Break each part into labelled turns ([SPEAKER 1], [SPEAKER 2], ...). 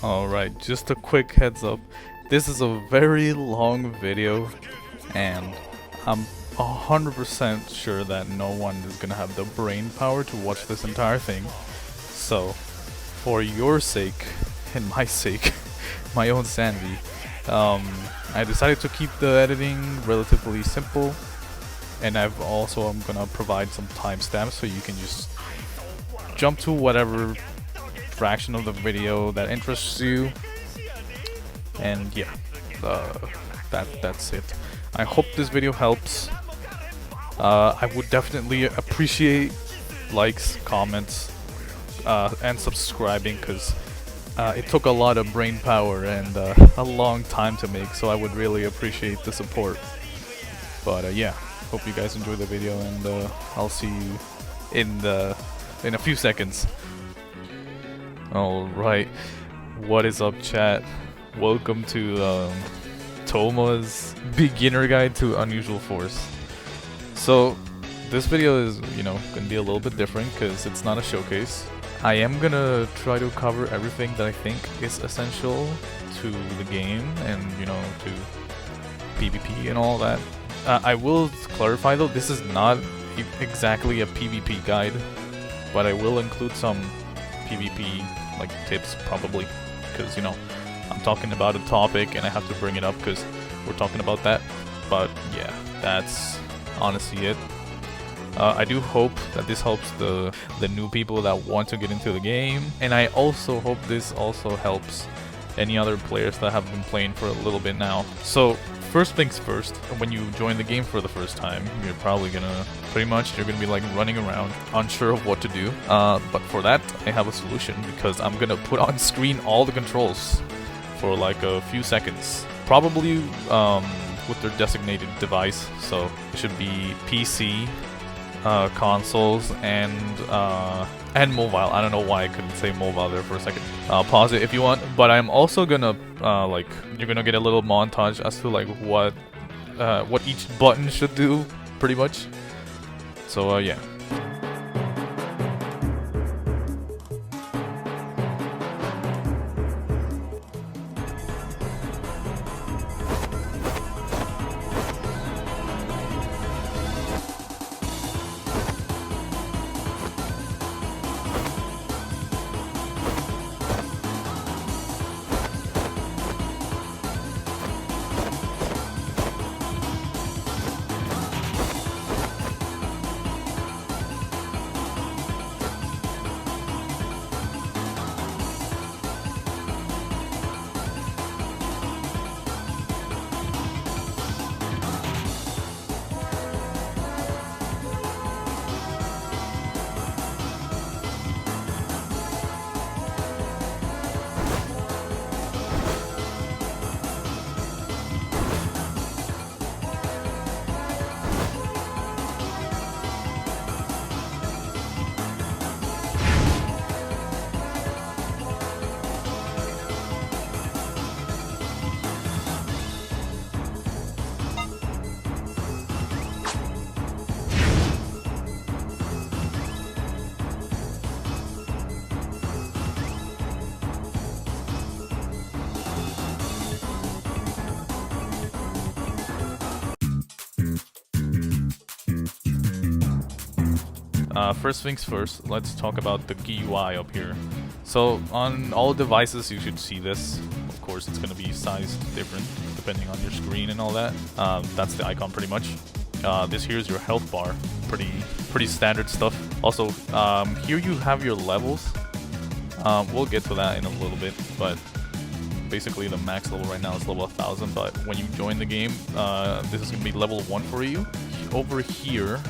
[SPEAKER 1] Alright, just a quick heads up. This is a very long video, and I'm 100% sure that no one is gonna have the brain power to watch this entire thing. So, for your sake, and my sake, my own sanity, I decided to keep the editing relatively simple, and I'm gonna provide some timestamps so you can just jump to whatever fraction of the video that interests you, and yeah, that's it. I hope this video helps. I would definitely appreciate likes, comments, and subscribing, because it took a lot of brain power and a long time to make, so I would really appreciate the support. But yeah, hope you guys enjoy the video, and I'll see you in a few seconds. Alright, what is up, chat? Welcome to Toma'S Beginner Guide to Unusual Force. So, this video is, gonna be a little bit different because it's not a showcase. I am gonna try to cover everything that I think is essential to the game and, to PvP and all that. I will clarify though, this is not exactly a PvP guide, but I will include some PvP tips probably, because I'm talking about a topic and I have to bring it up because we're talking about that. But yeah, that's honestly it. I do hope that this helps the new people that want to get into the game, and I also hope this also helps any other players that have been playing for a little bit now. So first things first, when you join the game for the first time, you're probably gonna be running around unsure of what to do, but for that I have a solution, because I'm gonna put on screen all the controls for a few seconds, probably with their designated device. So it should be PC, consoles, and mobile. I don't know why I couldn't say mobile there for a second. Pause it if you want, but I'm also gonna you're gonna get a little montage as to what each button should do, pretty much. So yeah. First things first, let's talk about the GUI up here. So on all devices you should see this. Of course it's going to be sized different depending on your screen and all that. That's the icon pretty much. This here is your health bar, pretty standard stuff. Also, here you have your levels. We'll get to that in a little bit, but basically the max level right now is level 1000, but when you join the game, this is going to be level 1 for you. Over here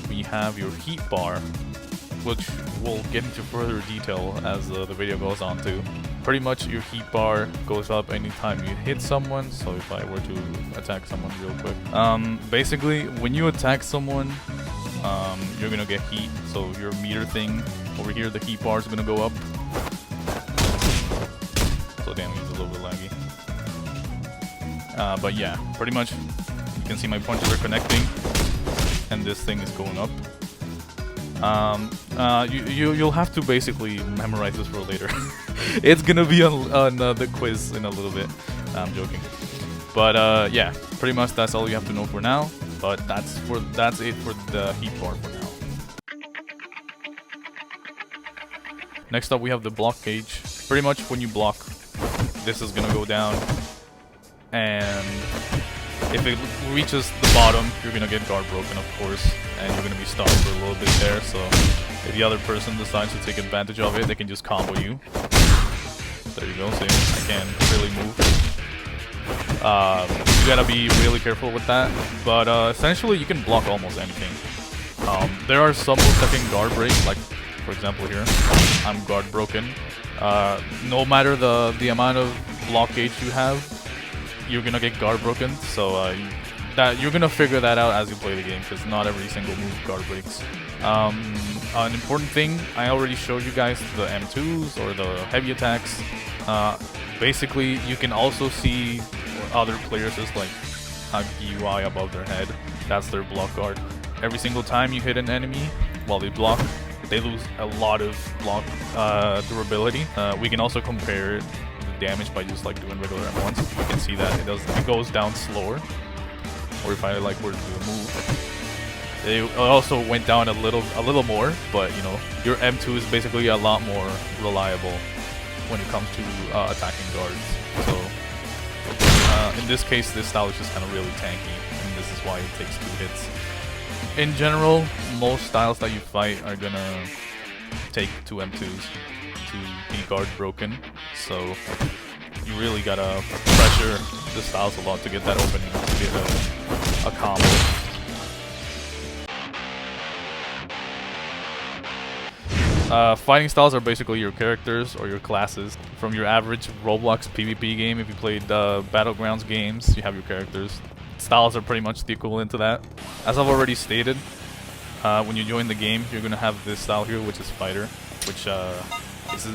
[SPEAKER 1] we have your heat bar, which we'll get into further detail as the video goes on too. Pretty much your heat bar goes up anytime you hit someone. So if I were to attack someone real quick, basically when you attack someone, you're gonna get heat. So your meter thing over here, the heat bar is gonna go up. So damn, it's a little bit laggy. But yeah, pretty much you can see my punches are connecting and this thing is going up. You'll have to basically memorize this for later. It's gonna be on the quiz in a little bit. I'm joking. But yeah, pretty much that's all you have to know for now. But that's it for the heat bar for now. Next up, we have the block gauge. Pretty much when you block, this is gonna go down, and if it reaches the bottom, you're gonna get guard broken, of course, and you're gonna be stuck for a little bit there. So if the other person decides to take advantage of it, they can just combo you. There you go. See, I can't really move. You gotta be really careful with that. But essentially, you can block almost anything. There are some moves that can guard break, like for example here, I'm guard broken. No matter the amount of block gauge you have, you're gonna get guard broken. So you're gonna figure that out as you play the game, because not every single move guard breaks. An important thing, I already showed you guys the M2s or the heavy attacks. Basically, you can also see other players just like a UI above their head. That's their block guard. Every single time you hit an enemy while they block, they lose a lot of block durability. We can also compare the damage by just like doing regular M1s. You can see that it goes down slower. Or if I like were to do a move, it also went down a little more. But you know, your M2 is basically a lot more reliable when it comes to attacking guards. So in this case, this style is just kind of really tanky, and this is why it takes 2 hits. In general, most styles that you fight are gonna take 2 M2s to be guard broken, so you really gotta pressure the styles a lot to get that opening, to get a combo. Fighting styles are basically your characters or your classes. From your average Roblox PvP game, if you played Battlegrounds games, you have your characters. Styles are pretty much the equivalent to that. As I've already stated, when you join the game, you're going to have this style here, which is Fighter, which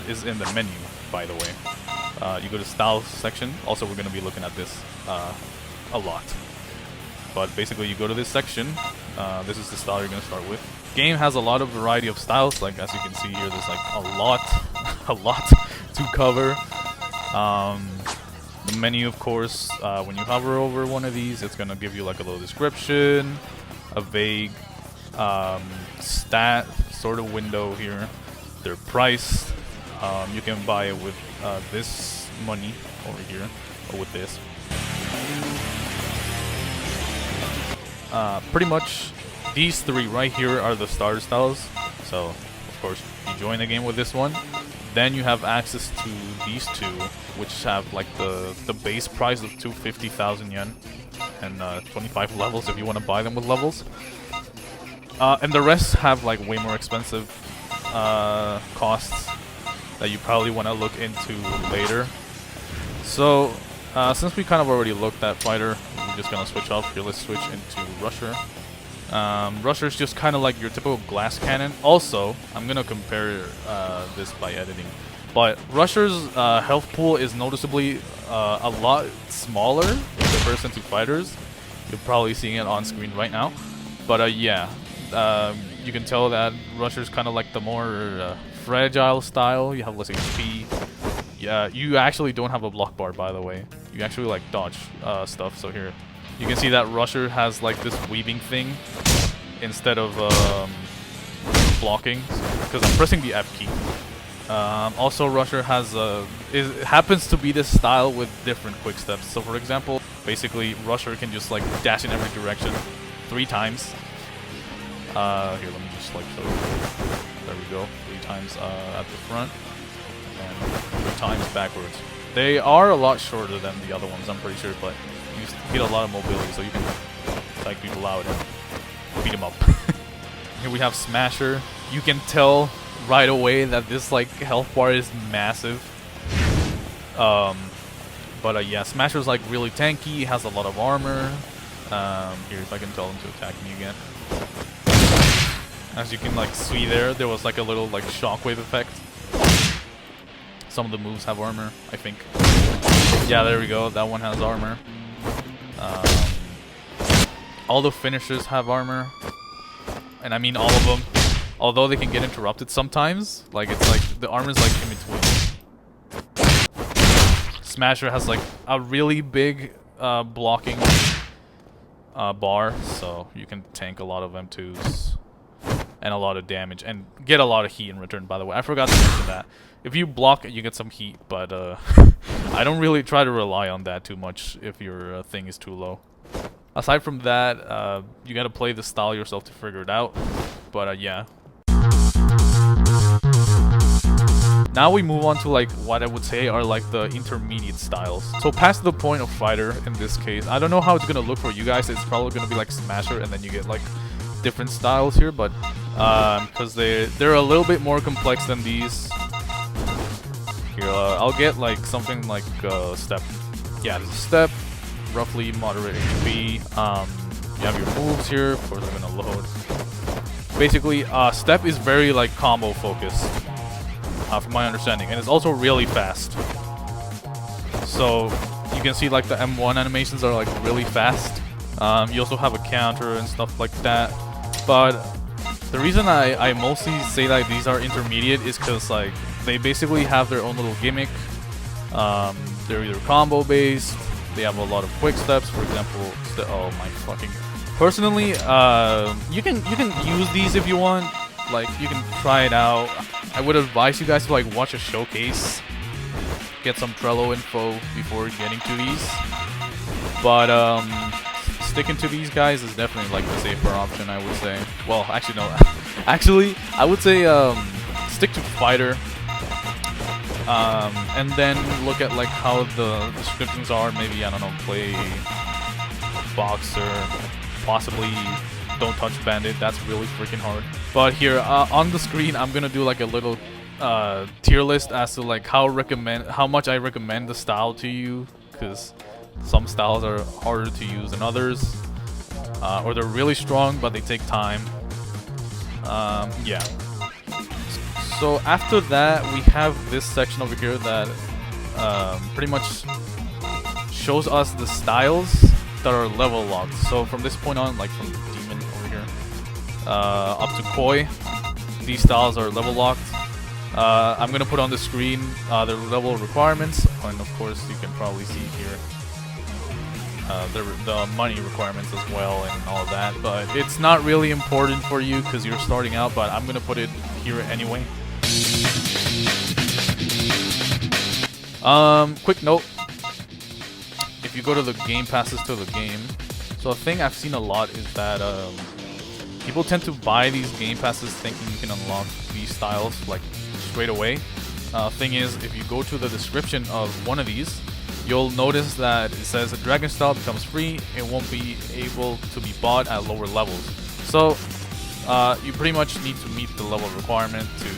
[SPEAKER 1] is in the menu, by the way. You go to Styles section. Also, we're going to be looking at this a lot. But basically, you go to this section. This is the style you're going to start with. Game has a lot of variety of styles. Like as you can see here, there's like a lot to cover. The menu, of course, when you hover over one of these, it's gonna give you like a little description, a vague stat sort of window here. Their price. You can buy it with this money over here, or with this. Pretty much these 3 right here are the starter styles. So of course you join the game with this one, then you have access to these 2, which have like the base price of 250,000 yen and 25 levels if you want to buy them with levels. And the rest have like way more expensive costs that you probably want to look into later. So since we kind of already looked at Fighter, we're just gonna switch off here. Let's switch into Rusher. Rusher is just kind of like your typical glass cannon. Also, I'm gonna compare this by editing, but Rusher's health pool is noticeably a lot smaller in comparison to Fighters. You're probably seeing it on screen right now. But yeah, you can tell that Rusher's kind of like the more fragile style. You have less HP. Yeah, you actually don't have a block bar, by the way. You actually like dodge stuff. So here, you can see that Rusher has like this weaving thing instead of blocking, because I'm pressing the F key. Also, Rusher has it happens to be this style with different quick steps. So for example, basically Rusher can just like dash in every direction 3 times. Here, let me just like show you. There we go. 3 times at the front and 3 times backwards. They are a lot shorter than the other ones, I'm pretty sure, but you get a lot of mobility, so you can like people out and beat them up. Here we have Smasher. You can tell right away that this like health bar is massive. But yeah, Smasher's like really tanky. Has a lot of armor. Here, if I can tell him to attack me again. As you can like see there was like a little like shockwave effect. Some of the moves have armor, I think. Yeah, there we go. That one has armor. All the finishers have armor, and I mean all of them. Although they can get interrupted sometimes, like it's like the armor is like in between. Smasher has like a really big blocking bar, so you can tank a lot of M2s and a lot of damage and get a lot of heat in return. By the way, I forgot to mention that if you block, you get some heat, but I don't really try to rely on that too much if your thing is too low. Aside from that, you gotta play the style yourself to figure it out, but yeah. Now we move on to like what I would say are like the intermediate styles. So past the point of fighter in this case, I don't know how it's gonna look for you guys. It's probably gonna be like Smasher, and then you get like different styles here, but because they're a little bit more complex than these. Here, I'll get like something like Step. Yeah, this is Step, roughly moderate HP. You have your moves here. Of course, I'm gonna load. Basically, Step is very like combo focused. From my understanding, and it's also really fast. So you can see like the M1 animations are like really fast. You also have a counter and stuff like that. But the reason I mostly say like these are intermediate is because like they basically have their own little gimmick. They're either combo based. They have a lot of quick steps, for example. Oh my fucking! Personally, you can use these if you want. Like, you can try it out. I would advise you guys to like watch a showcase, get some Trello info before getting to these. But sticking to these guys is definitely like the safer option, I would say. Well, actually no. Actually, I would say stick to fighter. And then look at like how the descriptions are. Maybe, I don't know, play boxer, possibly don't touch bandit. That's really freaking hard. But here on the screen, I'm gonna do like a little tier list as to like how much I recommend the style to you, because some styles are harder to use than others, or they're really strong but they take time. Yeah. So after that, we have this section over here that pretty much shows us the styles that are level locked. So from this point on, like from Demon over here up to Koi, these styles are level locked. I'm gonna put on the screen their level requirements, and of course you can probably see here the money requirements as well and all of that. But it's not really important for you because you're starting out, but I'm gonna put it here anyway. Quick note. If you go to the Gamepasses to the game, so a thing I've seen a lot is that people tend to buy these Gamepasses thinking you can unlock these styles like straight away. Thing is, if you go to the description of one of these, you'll notice that it says a dragon style becomes free. It won't be able to be bought at lower levels. So you pretty much need to meet the level requirement to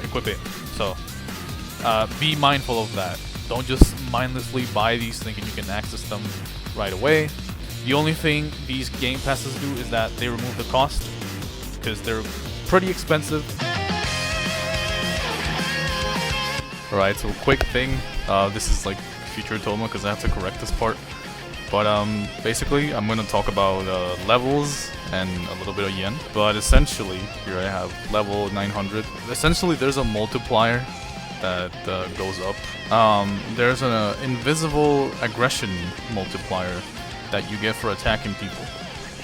[SPEAKER 1] equip it. So be mindful of that. Don't just mindlessly buy these thinking you can access them right away. The only thing these game passes do is that they remove the cost, because they're pretty expensive. Alright, so quick thing. This is like future Toma because I have to correct this part. But basically, I'm going to talk about levels and a little bit of yen. But essentially, here I have level 900. Essentially, there's a multiplier that goes up. There's an invisible aggression multiplier that you get for attacking people,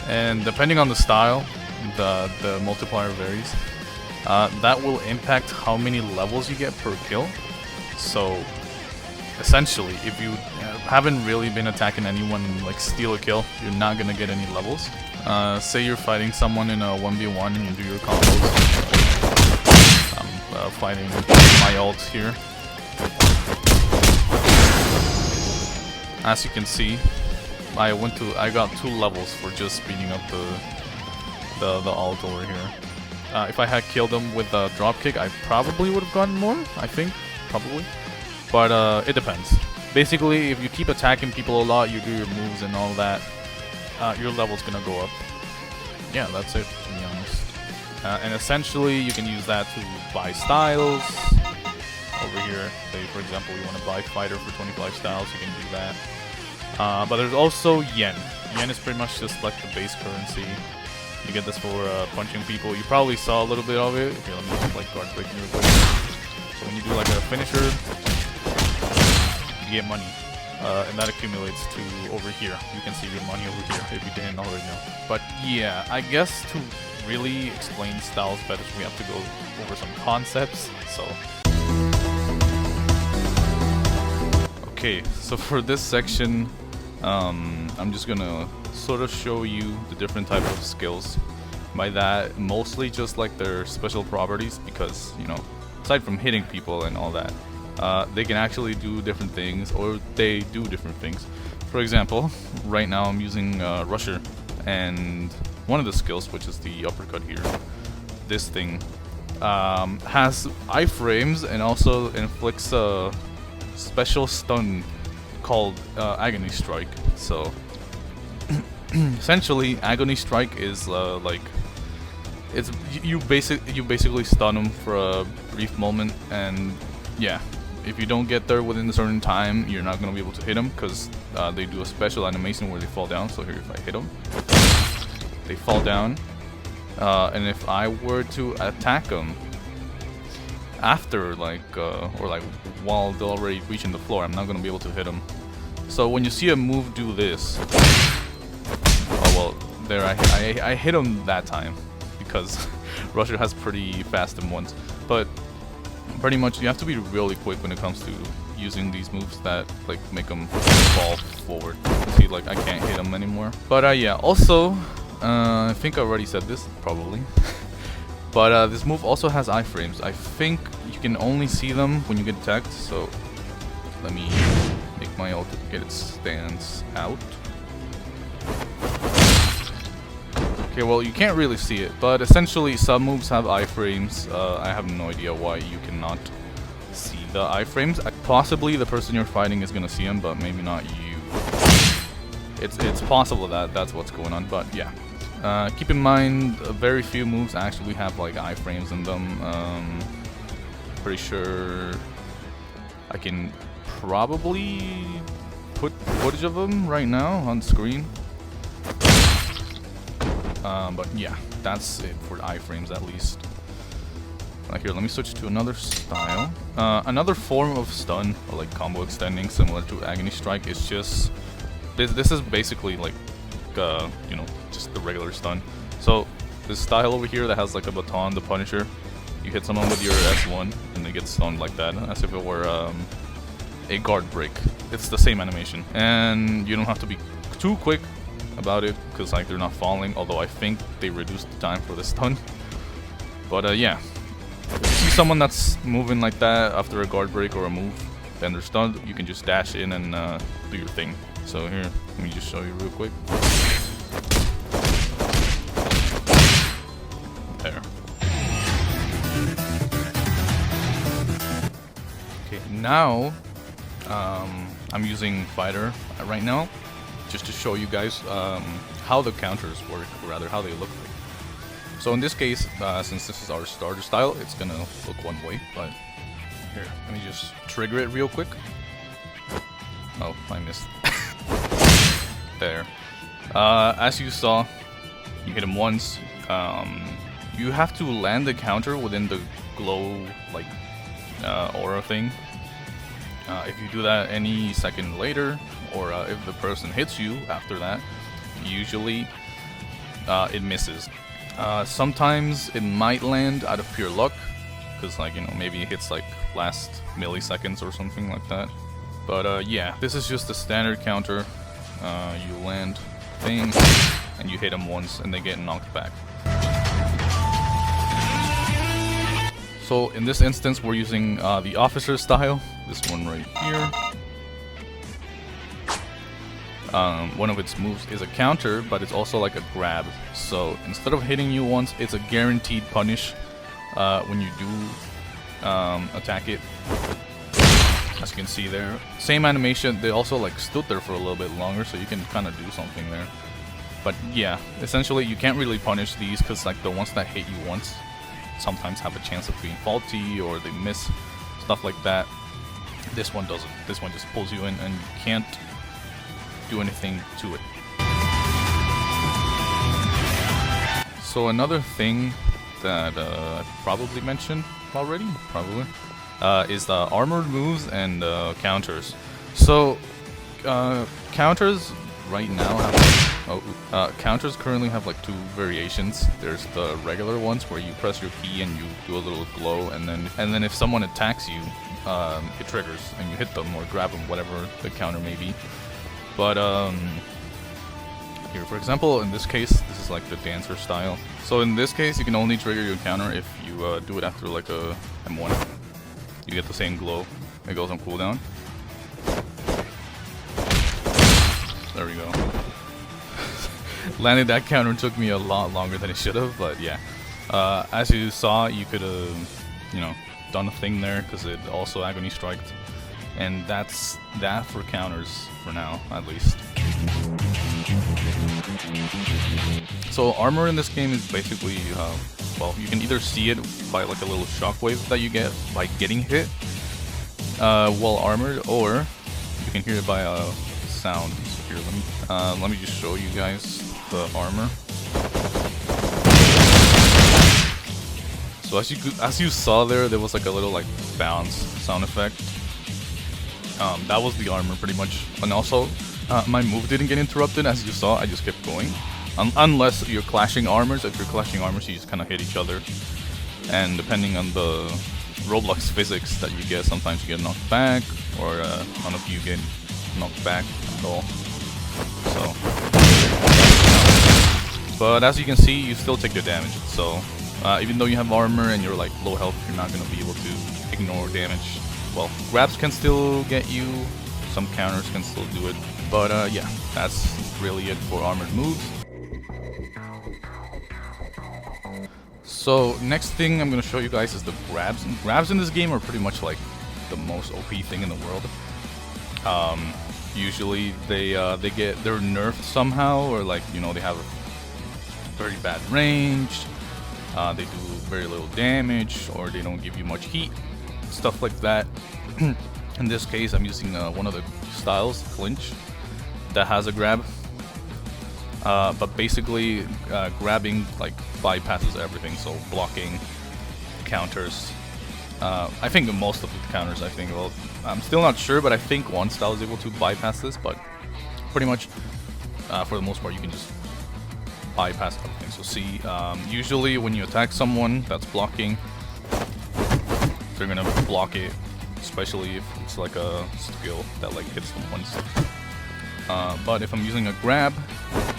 [SPEAKER 1] and depending on the style, the multiplier varies. That will impact how many levels you get per kill. So essentially, if you haven't really been attacking anyone and like steal a kill, you're not gonna get any levels. Say you're fighting someone in a 1v1 and you do your combos. Fighting my ult here. As you can see, I got 2 levels for just speeding up the ult over here. If I had killed them with a dropkick, I probably would have gotten more. I think, probably, but it depends. Basically, if you keep attacking people a lot, you do your moves and all that, your level's gonna go up. Yeah, that's it, to be honest. And essentially, you can use that to buy styles. Over here, say for example, you want to buy fighter for 25 styles, you can do that. But there's also yen. Yen is pretty much just like the base currency. You get this for punching people. You probably saw a little bit of it. Okay, let me just like guard breaking real quick. So when you do like a finisher, get money. And that accumulates to over here. You can see your money over here if you didn't already know. But yeah, I guess to really explain styles better, we have to go over some concepts. So okay, so for this section, I'm just gonna sort of show you the different type of skills. By that, mostly just like their special properties, because, you know, aside from hitting people and all that, they can actually do different things, or they do different things. For example, right now I'm using Rusher, and one of the skills, which is the uppercut here, this thing, has iframes and also inflicts a special stun called Agony Strike. So essentially, Agony Strike is like, it's you basically stun them for a brief moment, and yeah, if you don't get there within a certain time, you're not gonna be able to hit them, because they do a special animation where they fall down. So here, if I hit them, they fall down, and if I were to attack them after, like, or like while they're already reaching the floor, I'm not gonna be able to hit them. So when you see a move do this, oh well, there I hit him that time, because Rusher has pretty fast M1s. But pretty much you have to be really quick when it comes to using these moves that like make them fall forward. See, like, I can't hit them anymore. But yeah, also I think I already said this probably. But this move also has iframes. I think you can only see them when you get attacked. So let me make my ult to get its stance out. Okay, well, you can't really see it, but essentially some moves have iframes. I have no idea why you cannot see the iframes. Possibly the person you're fighting is gonna see them, but maybe not you. It's possible that that's what's going on, but yeah. Keep in mind, very few moves actually have like iframes in them. Pretty sure I can probably put footage of them right now on screen. But yeah, that's it for the iframes at least. Here, let me switch to another style. Another form of stun, or like combo extending, similar to Agony Strike, is just this is basically like you know, just the regular stun. So this style over here that has like a baton, the Punisher, you hit someone with your S1 and they get stunned like that, as if it were a guard break. It's the same animation, and you don't have to be too quick about it, because like they're not falling, although I think they reduced the time for the stun. But yeah, if you see someone that's moving like that after a guard break or a move, then they're stunned, you can just dash in and do your thing. So here, let me just show you real quick. There. Okay, now I'm using Fighter right now, just to show you guys how the counters work, or rather how they look like. So in this case, since this is our starter style, it's gonna look one way, but here, let me just trigger it real quick. Oh, I missed. There. As you saw, you hit him once. You have to land the counter within the glow, like, aura thing. If you do that any second later, or if the person hits you after that, usually it misses. Sometimes it might land out of pure luck, because, like, you know, maybe it hits like last milliseconds or something like that. But yeah, this is just the standard counter. You land thing, and you hit them once, and they get knocked back. So in this instance, we're using the officer style, this one right here. One of its moves is a counter, but it's also like a grab. So instead of hitting you once, it's a guaranteed punish when you do attack it. As you can see there, same animation. They also like stood there for a little bit longer, so you can kind of do something there. But yeah, essentially you can't really punish these, because like the ones that hit you once sometimes have a chance of being faulty, or they miss, stuff like that. This one doesn't. This one just pulls you in, and you can't do anything to it. So another thing that I probably mentioned already, is the armored moves and counters. So, counters right now have counters currently have like 2 variations. There's the regular ones where you press your key and you do a little glow, and then if someone attacks you, it triggers and you hit them or grab them, whatever the counter may be. But here, for example, in this case, this is like the dancer style. So in this case, you can only trigger your counter if you do it after like a M1. You get the same glow. It goes on cooldown. There we go. Landing that counter took me a lot longer than it should have, but yeah. As you saw, you could have, you know, done a thing there because it also Agony striked. And that's that for counters for now, at least. So armor in this game is basically, well, you can either see it by like a little shockwave that you get by getting hit while armored, or you can hear it by a sound. So here, let me just show you guys the armor. So as you saw there was like a little like bounce sound effect. That was the armor pretty much, and also my move didn't get interrupted. As you saw, I just kept going. Unless you're clashing armors. If you're clashing armors, you just kind of hit each other, and depending on the Roblox physics that you get, sometimes you get knocked back, or none of you get knocked back at all. So, but as you can see, you still take the damage. So even though you have armor and you're like low health, you're not gonna be able to ignore damage. Well, grabs can still get you, some counters can still do it, but yeah, that's really it for armored moves. So next thing I'm gonna show you guys is the grabs. And grabs in this game are pretty much like the most OP thing in the world. Usually they're nerfed somehow, or like, you know, they have very bad range. They do very little damage, or they don't give you much heat, stuff like that. In this case, I'm using one of the styles, Flinch, that has a grab. But basically, grabbing like bypasses everything. So blocking, counters. I think most of the counters. Well, I'm still not sure, but I think one style is able to bypass this. But pretty much, for the most part, you can just bypass everything. So see, usually when you attack someone that's blocking, they're gonna block it, especially if it's like a skill that like hits them once. But if I'm using a grab,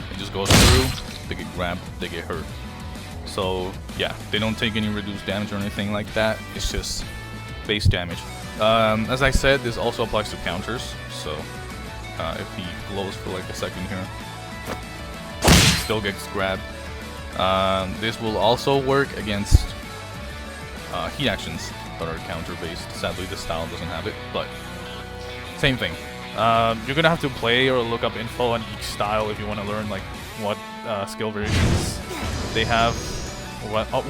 [SPEAKER 1] it just goes through, they get grabbed, they get hurt. So yeah, they don't take any reduced damage or anything like that, it's just base damage. As I said, this also applies to counters, so if he glows for like a second here, he still gets grabbed. This will also work against heat actions that are counter based. Sadly this style doesn't have it, but same thing. You're gonna have to play or look up info on each style if you want to learn like what skill variations they have,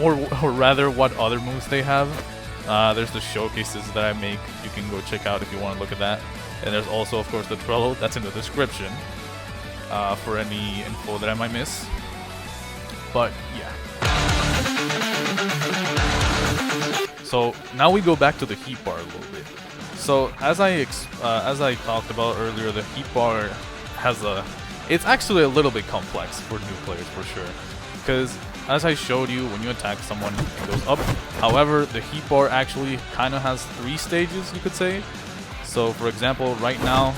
[SPEAKER 1] or rather what other moves they have. There's the showcases that I make, you can go check out if you want to look at that. And there's also of course the Trello that's in the description for any info that I might miss. But yeah. So now we go back to the heat bar a little bit. So as I talked about earlier, the heat bar has it's actually a little bit complex for new players for sure, because as I showed you, when you attack someone, it goes up. However, the heat bar actually kind of has 3 stages, you could say. So for example, right now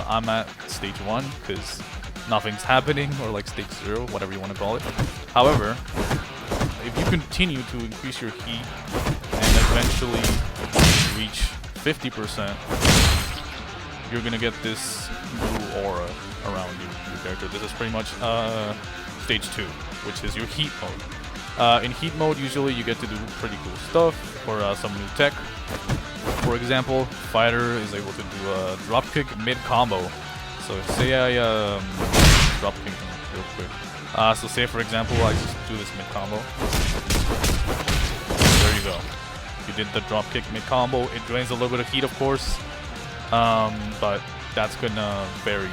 [SPEAKER 1] I'm at stage 1 because nothing's happening, or like stage 0, whatever you want to call it. However, if you continue to increase your heat and eventually reach 50%, you're gonna get this blue aura around your character. This is pretty much stage 2, which is your heat mode. In heat mode, usually you get to do pretty cool stuff, or some new tech. For example, fighter is able to do a dropkick mid-combo. So say I dropkick real quick. So say for example I just do this mid-combo. There you go. You did the dropkick mid-combo. It drains a little bit of heat, of course, but that's gonna vary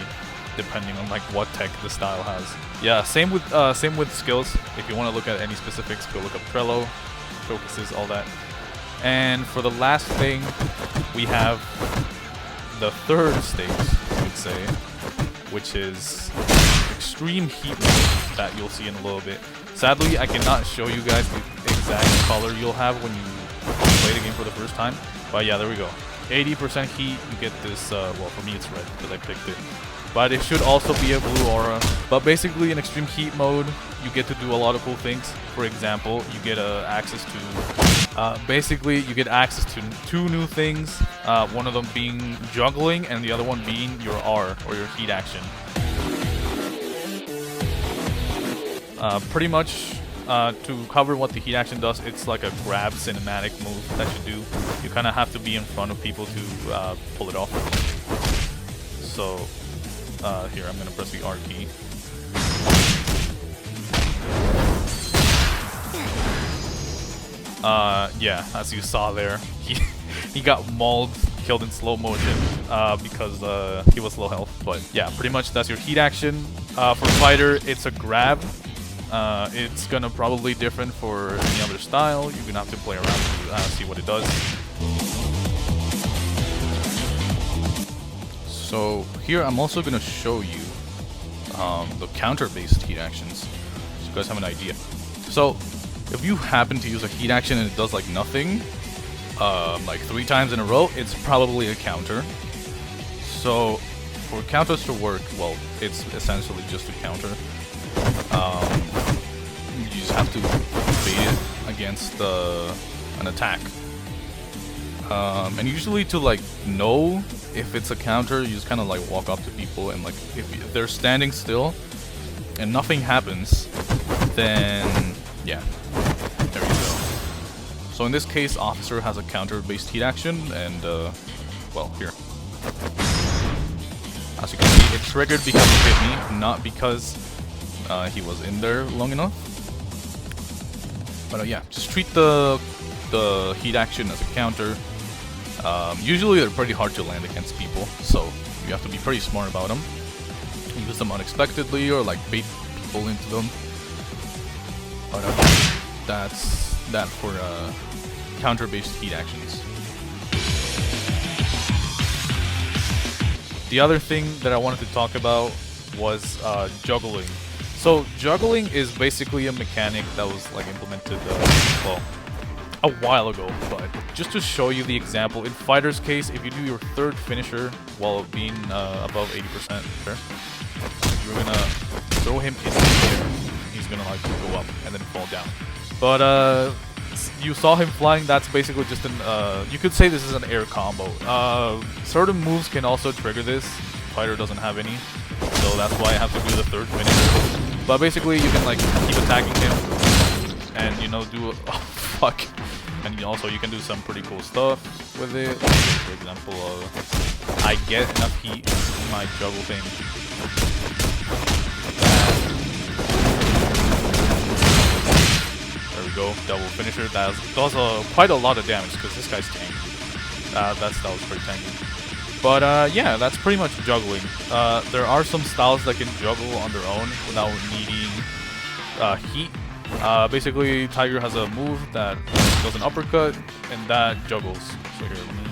[SPEAKER 1] depending on like what tech the style has. Yeah, same with skills. If you want to look at any specifics, go look up Trello, focuses, all that. And for the last thing, we have the third stage, I would say, which is extreme heat mode that you'll see in a little bit. Sadly, I cannot show you guys the exact color you'll have when you play the game for the first time. But yeah, there we go. 80% heat, you get this, well, for me it's red because I picked it. But it should also be a blue aura. But basically, in extreme heat mode, you get to do a lot of cool things. For example, you get access to, basically, you get access to 2 new things. One of them being juggling, and the other one being your R, or your heat action. Pretty much, to cover what the heat action does, it's like a grab cinematic move that you do. You kind of have to be in front of people to pull it off. So, here, I'm going to press the R key. Yeah, as you saw there, he got mauled, killed in slow motion because he was low health. But yeah, pretty much that's your heat action. For fighter, it's a grab. It's gonna probably different for any other style. You're gonna have to play around to see what it does. So here I'm also gonna show you the counter-based heat actions, so you guys have an idea. So if you happen to use a heat action and it does like nothing, like 3 times in a row, it's probably a counter. So for counters to work, well, it's essentially just a counter. You just have to bait it against an attack. And usually to like know if it's a counter, you just kind of like walk up to people and like if they're standing still and nothing happens, then yeah, there you go. So in this case, Officer has a counter-based heat action, and well, here. As you can see, it triggered because he hit me, not because he was in there long enough. But yeah, just treat the heat action as a counter. Usually they're pretty hard to land against people, so you have to be pretty smart about them. Use them unexpectedly or like bait people into them. But that's that for counter-based heat actions. The other thing that I wanted to talk about was juggling. So juggling is basically a mechanic that was like implemented, well, a while ago, but just to show you the example, in Fighter's case, if you do your third finisher while being above 80% there, you're gonna throw him in the air. He's gonna like go up and then fall down. But you saw him flying, that's basically just an, you could say this is an air combo. Certain moves can also trigger this. Fighter doesn't have any, so that's why I have to do the third finisher. But basically, you can like keep attacking him, and you know do oh fuck, and also you can do some pretty cool stuff with it. For example, I get enough heat in my juggle thing. There we go, double finisher. That does quite a lot of damage because this guy's tanky. That was pretty tanky. But yeah, that's pretty much juggling. There are some styles that can juggle on their own without needing heat. Basically, Tiger has a move that does an uppercut, and that juggles. So here, let me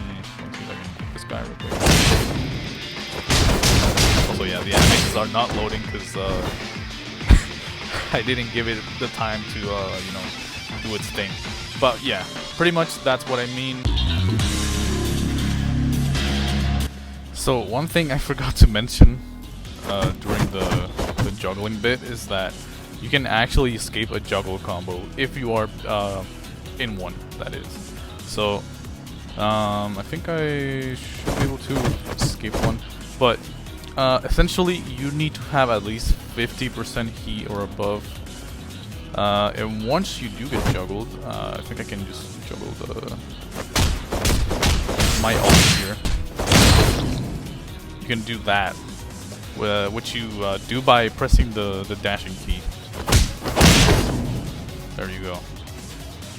[SPEAKER 1] see if I can pick this guy real quick. Also, yeah, the animations are not loading because I didn't give it the time to, you know, do its thing. But yeah, pretty much that's what I mean. So one thing I forgot to mention during the juggling bit is that you can actually escape a juggle combo if you are in one, that is. So I think I should be able to escape one, but essentially you need to have at least 50% heat or above. And once you do get juggled, I think I can just juggle my ult here. You can do that, which you do by pressing the dashing key. There you go.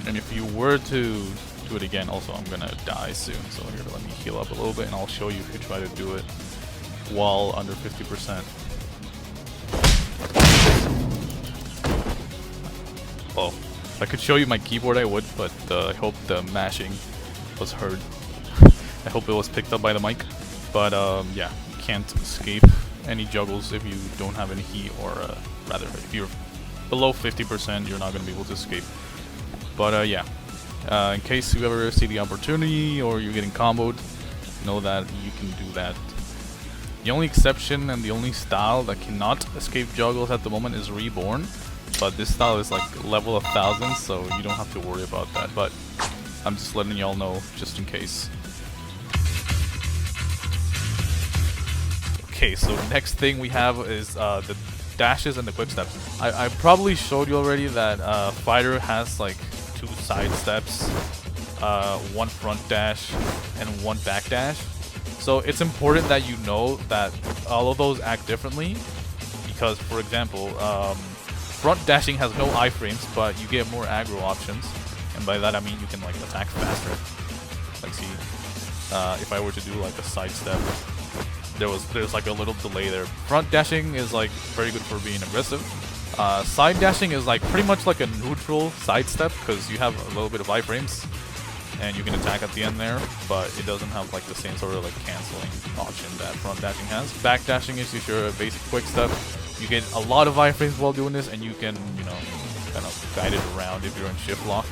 [SPEAKER 1] And if you were to do it again, also I'm gonna die soon, so here, let me heal up a little bit and I'll show you if you try to do it while under 50%. Well, if I could show you my keyboard I would, but I hope the mashing was heard. I hope it was picked up by the mic. But yeah, you can't escape any juggles if you don't have any heat, or rather, if you're below 50%, you're not going to be able to escape. But yeah, in case you ever see the opportunity or you're getting comboed, know that you can do that. The only exception and the only style that cannot escape juggles at the moment is Reborn, but this style is like level 1000, so you don't have to worry about that. But I'm just letting y'all know just in case. Okay, so next thing we have is the dashes and the quicksteps. I probably showed you already that Fighter has like 2 side steps, 1 front dash, and 1 back dash. So it's important that you know that all of those act differently, because for example, front dashing has no iframes, but you get more aggro options, and by that I mean you can like attack faster. Let's see, if I were to do like a side step, there's like a little delay there. Front dashing is like very good for being aggressive. Side dashing is like pretty much like a neutral side step, because you have a little bit of iframes and you can attack at the end there, but it doesn't have like the same sort of like canceling option that front dashing has. Back dashing is just your basic quick step. You get a lot of iframes while doing this, and you can, you know, kind of guide it around if you're in shift lock.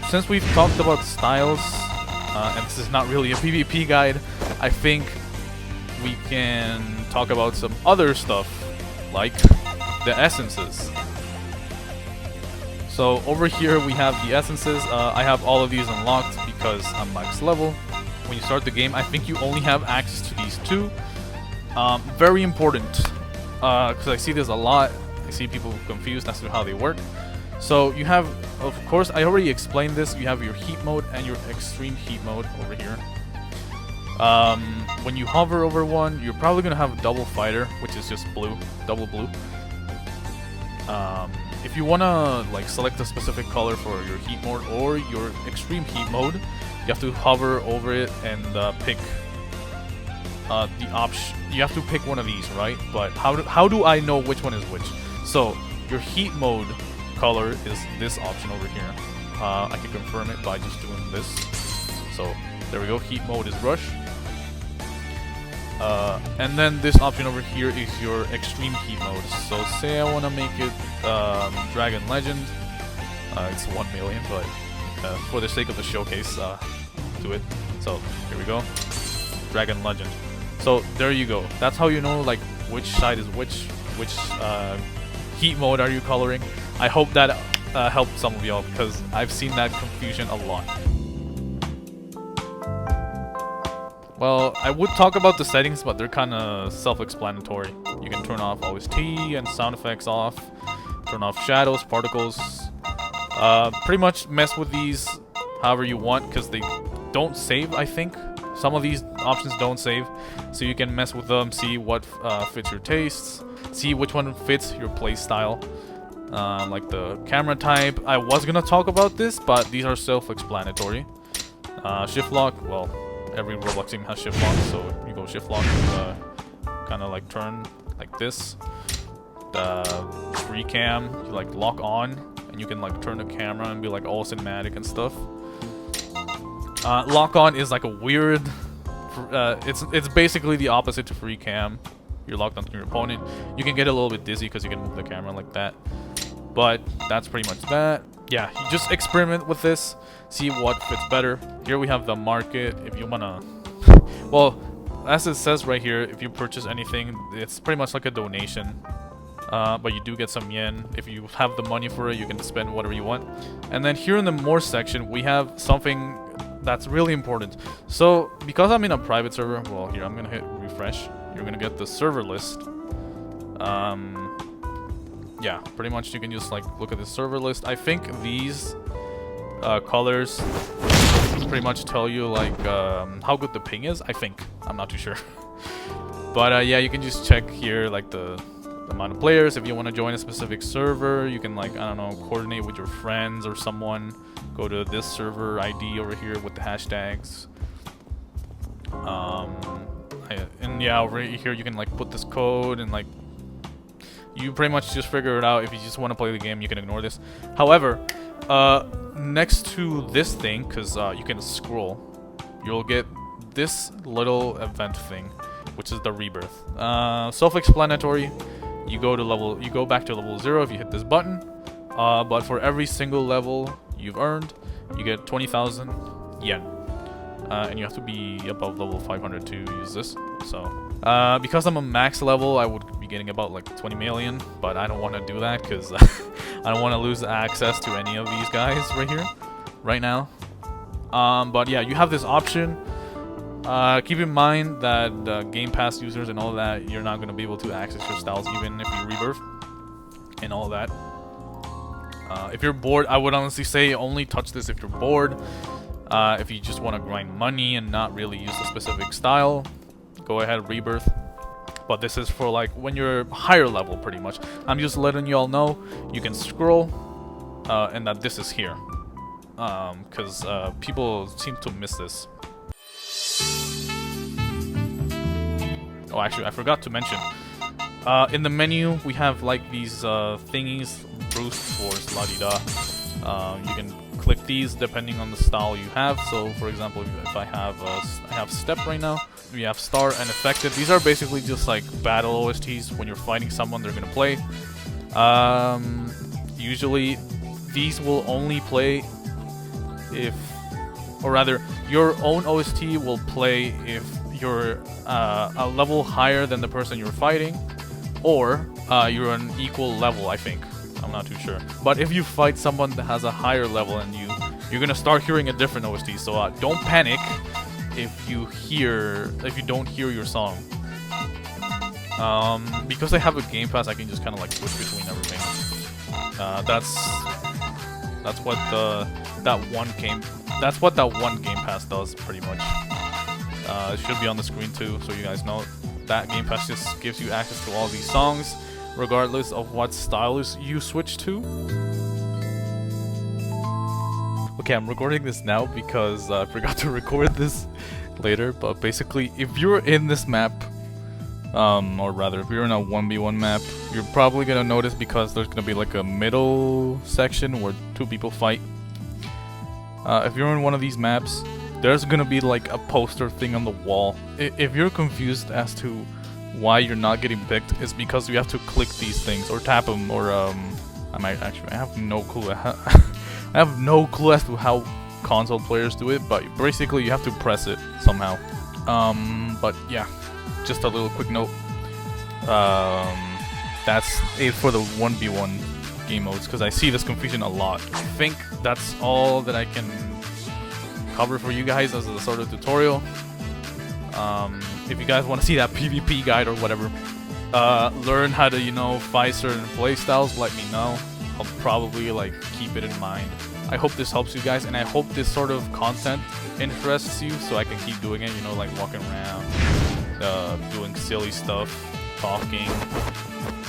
[SPEAKER 1] Since we've talked about styles, and this is not really a PvP guide, I think we can talk about some other stuff, like the essences. So over here we have the essences. I have all of these unlocked because I'm max level. When you start the game, I think you only have access to these 2. Very important, because I see this a lot. I see people confused as to how they work. So you have, of course, I already explained this, you have your heat mode and your extreme heat mode over here. When you hover over one, you're probably going to have a double fighter, which is just blue, double blue. If you want to like select a specific color for your heat mode or your extreme heat mode, you have to hover over it and pick the option. You have to pick one of these, right? But how do I know which one is which? So your heat mode color is this option over here. I can confirm it by just doing this. So there we go, heat mode is rush. And then this option over here is your extreme heat mode. So say I want to make it Dragon Legend. It's 1 million, but for the sake of the showcase, do it. So here we go, Dragon Legend. So there you go. That's how you know like which side is which heat mode are you coloring. I hope that helped some of y'all, because I've seen that confusion a lot. Well, I would talk about the settings, but they're kind of self-explanatory. You can turn off OST and sound effects off, turn off shadows, particles, pretty much mess with these however you want, because they don't save, I think. Some of these options don't save, so you can mess with them, see what fits your tastes, see which one fits your play style. Like the camera type, I was gonna talk about this, but these are self-explanatory. Shift lock, well, every Roblox game has shift lock, so you go shift lock, kind of like turn like this. The free cam, you like lock on, and you can like turn the camera and be like all cinematic and stuff. Lock on is like a weird, it's basically the opposite to free cam. You're locked onto your opponent. You can get a little bit dizzy because you can move the camera like that. But that's pretty much that. Yeah, you just experiment with this, see what fits better. Here we have the market. If you wanna, well, as it says right here, if you purchase anything, it's pretty much like a donation. But you do get some yen. If you have the money for it, you can spend whatever you want. And then here in the more section, we have something that's really important. So because I'm in a private server, well, here I'm gonna hit refresh. You're gonna get the server list. Yeah, pretty much you can just like look at the server list. I think these colors pretty much tell you like how good the ping is. I think, I'm not too sure. But yeah, you can just check here like the amount of players. If you want to join a specific server, you can like, I don't know, coordinate with your friends or someone. Go to this server ID over here with the hashtags. And yeah, over here you can like put this code and like You pretty much just figure it out. If you just want to play the game, you can ignore this. However, next to this thing, because you can scroll, you'll get this little event thing, which is the Rebirth. Self-explanatory. You go back to level 0 if you hit this button. But for every single level you've earned, you get 20,000 yen. And you have to be above level 500 to use this. So, because I'm a max level, I would be getting about like 20 million, but I don't want to do that because I don't want to lose access to any of these guys right here, right now. But yeah, you have this option. Keep in mind that Game Pass users and all that, you're not going to be able to access your styles even if you rebirth and all that. If you're bored, I would honestly say only touch this if you're bored. If you just want to grind money and not really use a specific style, go ahead, rebirth. But this is for like when you're higher level pretty much. I'm just letting you all know you can scroll and that this is here. Because people seem to miss this. Oh, actually, I forgot to mention. In the menu, we have like these thingies, boost, force, la-di-da. You can click these depending on the style you have. So, for example, if I have step right now, we have star and effective. These are basically just like battle OSTs. When you're fighting someone, they're gonna play. Usually, these will only play if, or rather, your own OST will play if you're a level higher than the person you're fighting, or you're an equal level, I think. I'm not too sure. But if you fight someone that has a higher level than you, you're gonna start hearing a different OST. So don't panic if you don't hear your song. Because I have a Game Pass, I can just kind of like switch between everything. That's what that one Game Pass does pretty much. It should be on the screen too, so you guys know. That Game Pass just gives you access to all these songs, regardless of what style you switch to. Okay, I'm recording this now because I forgot to record this later, but basically, if you're in this map, or rather, if you're in a 1v1 map, you're probably gonna notice because there's gonna be like a middle section where two people fight. If you're in one of these maps, there's gonna be like a poster thing on the wall. If you're confused as to why you're not getting picked, it's because you have to click these things or tap them, or I have no clue. I have no clue as to how console players do it, but basically you have to press it somehow. But yeah, just a little quick note. That's it for the 1v1 game modes, because I see this confusion a lot. I think that's all that I can cover for you guys as a sort of tutorial. If you guys want to see that PvP guide or whatever, learn how to, fight certain playstyles, let me know. I'll probably like keep it in mind. I hope this helps you guys, and I hope this sort of content interests you, so I can keep doing it, like walking around, doing silly stuff, talking,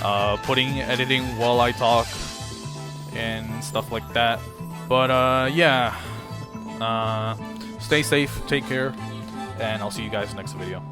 [SPEAKER 1] editing while I talk, and stuff like that. But yeah, stay safe, take care, and I'll see you guys next video.